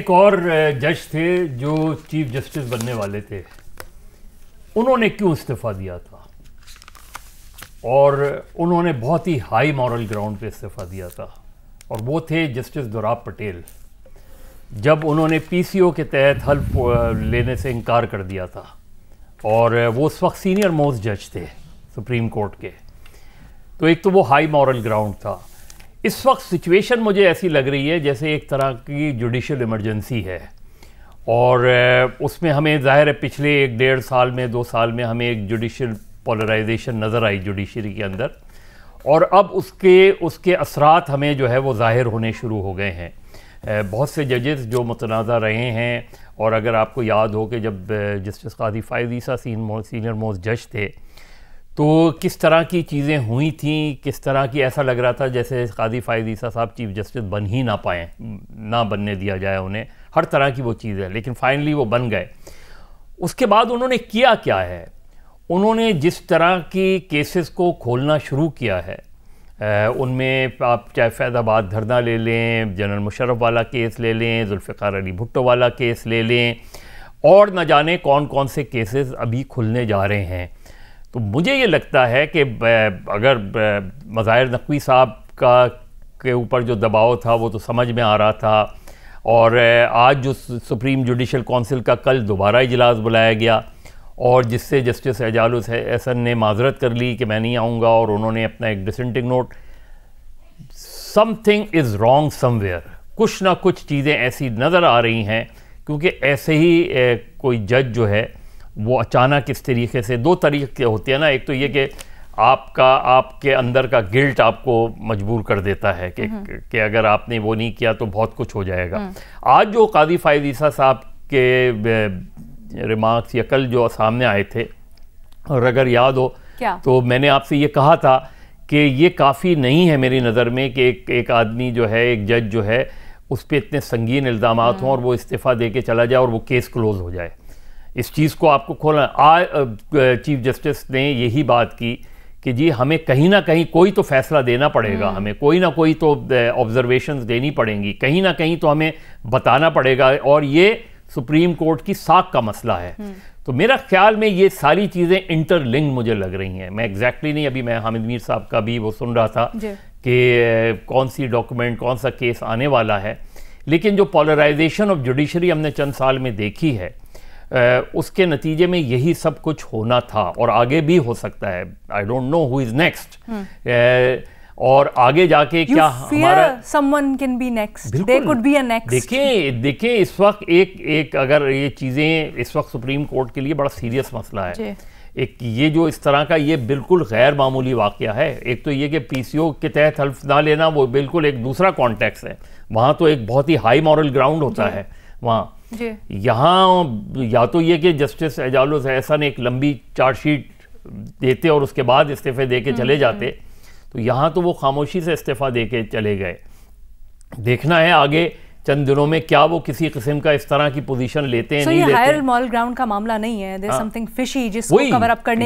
ایک اور جج تھے جو چیف جسٹس بننے والے تھے، انہوں نے کیوں استعفیٰ دیا تھا؟ اور انہوں نے بہت ہی ہائی مورل گراؤنڈ پہ استعفیٰ دیا تھا، اور وہ تھے جسٹس دوراب پٹیل، جب انہوں نے پی سی او کے تحت حلف لینے سے انکار کر دیا تھا، اور وہ اس وقت سینئر موسٹ جج تھے سپریم کورٹ کے۔ تو ایک تو وہ ہائی مورل گراؤنڈ تھا۔ اس وقت سچویشن مجھے ایسی لگ رہی ہے جیسے ایک طرح کی جوڈیشل ایمرجنسی ہے، اور اس میں ہمیں ظاہر ہے پچھلے 1-1.5 سال میں 2 سال میں ہمیں ایک جوڈیشل پولرائزیشن نظر آئی جوڈیشری کے اندر، اور اب اس کے اثرات ہمیں جو ہے وہ ظاہر ہونے شروع ہو گئے ہیں۔ بہت سے ججز جو متنازع رہے ہیں، اور اگر آپ کو یاد ہو کہ جب جسٹس قاضی فائز عیسیٰ سینئر موسٹ جج تھے تو کس طرح کی چیزیں ہوئی تھیں، کس طرح کی ایسا لگ رہا تھا جیسے قاضی فائز عیسیٰ صاحب چیف جسٹس بن ہی نہ پائیں، نہ بننے دیا جائے انہیں، ہر طرح کی وہ چیز ہے، لیکن فائنلی وہ بن گئے۔ اس کے بعد انہوں نے کیا ہے؟ انہوں نے جس طرح کی کیسز کو کھولنا شروع کیا ہے، ان میں آپ چاہے فیض آباد دھرنا لے لیں، جنرل مشرف والا کیس لے لیں، ذوالفقار علی بھٹو والا کیس لے لیں، اور نہ جانے کون کون سے کیسز ابھی کھلنے جا رہے ہیں۔ تو مجھے یہ لگتا ہے کہ اگر مظاہر نقوی صاحب کے اوپر جو دباؤ تھا وہ تو سمجھ میں آ رہا تھا، اور آج جو سپریم جوڈیشل کونسل کا کل دوبارہ اجلاس بلایا گیا، اور جس سے جسٹس اعجاز الحسن نے معذرت کر لی کہ میں نہیں آؤں گا، اور انہوں نے اپنا ایک dissenting note, something is wrong somewhere, کچھ نہ کچھ چیزیں ایسی نظر آ رہی ہیں، کیونکہ ایسے ہی کوئی جج جو ہے وہ اچانک اس طریقے سے 2 طریقے ہوتے ہیں نا، ایک تو یہ کہ آپ کے اندر کا گلٹ آپ کو مجبور کر دیتا ہے کہ اگر آپ نے وہ نہیں کیا تو بہت کچھ ہو جائے گا۔ آج جو قاضی فائز عیسیٰ صاحب کے ریمارکس یا کل جو سامنے آئے تھے، اور اگر یاد ہو تو میں نے آپ سے یہ کہا تھا کہ یہ کافی نہیں ہے میری نظر میں کہ ایک آدمی جو ہے، ایک جج جو ہے، اس پہ اتنے سنگین الزامات ہوں اور وہ استعفیٰ دے کے چلا جائے اور وہ کیس کلوز ہو جائے۔ اس چیز کو آپ کو کھولنا، چیف جسٹس نے یہی بات کی کہ جی ہمیں کہیں نہ کہیں کوئی تو فیصلہ دینا پڑے گا، ہمیں کوئی نہ کوئی تو آبزرویشنز دینی پڑیں گی، کہیں نہ کہیں تو ہمیں بتانا پڑے گا، اور یہ سپریم کورٹ کی ساکھ کا مسئلہ ہے۔ تو میرا خیال میں یہ ساری چیزیں انٹر لنک مجھے لگ رہی ہیں۔ میں ایگزیکٹلی نہیں، ابھی میں حامد میر صاحب کا بھی وہ سن رہا تھا کہ کون سی ڈاکومنٹ، کون سا کیس آنے والا ہے، لیکن جو پولرائزیشن آف جوڈیشری ہم نے چند سال میں دیکھی ہے، اس کے نتیجے میں یہی سب کچھ ہونا تھا، اور آگے بھی ہو سکتا ہے۔ I don't know who is next, اور آگے جا کے کیا ہمارا someone can be next, there could be a next۔ دیکھیں اس وقت ایک اگر یہ چیزیں اس وقت سپریم کورٹ کے لیے بڑا سیریس مسئلہ ہے، ایک یہ جو اس طرح کا یہ بالکل غیر معمولی واقعہ ہے۔ ایک تو یہ کہ پی سی او کے تحت حلف نہ لینا وہ بالکل ایک دوسرا کانٹیکس ہے، وہاں تو ایک بہت ہی ہائی مورل گراؤنڈ ہوتا ہے وہاں۔ یہاں یا تو یہ کہ جسٹس اعجاز الحسن ایک لمبی چارج شیٹ دیتے اور اس کے بعد استعفے دے کے چلے جاتے، تو یہاں تو وہ خاموشی سے استعفیٰ دے کے چلے گئے۔ دیکھنا ہے آگے چند دنوں میں کیا وہ کسی قسم کا اس طرح کی پوزیشن لیتے ہیں، نہیں لیتے۔ یہ ہائر مورل گراؤنڈ کا معاملہ نہیں ہے، there's something fishy جس کو کور اپ کرنے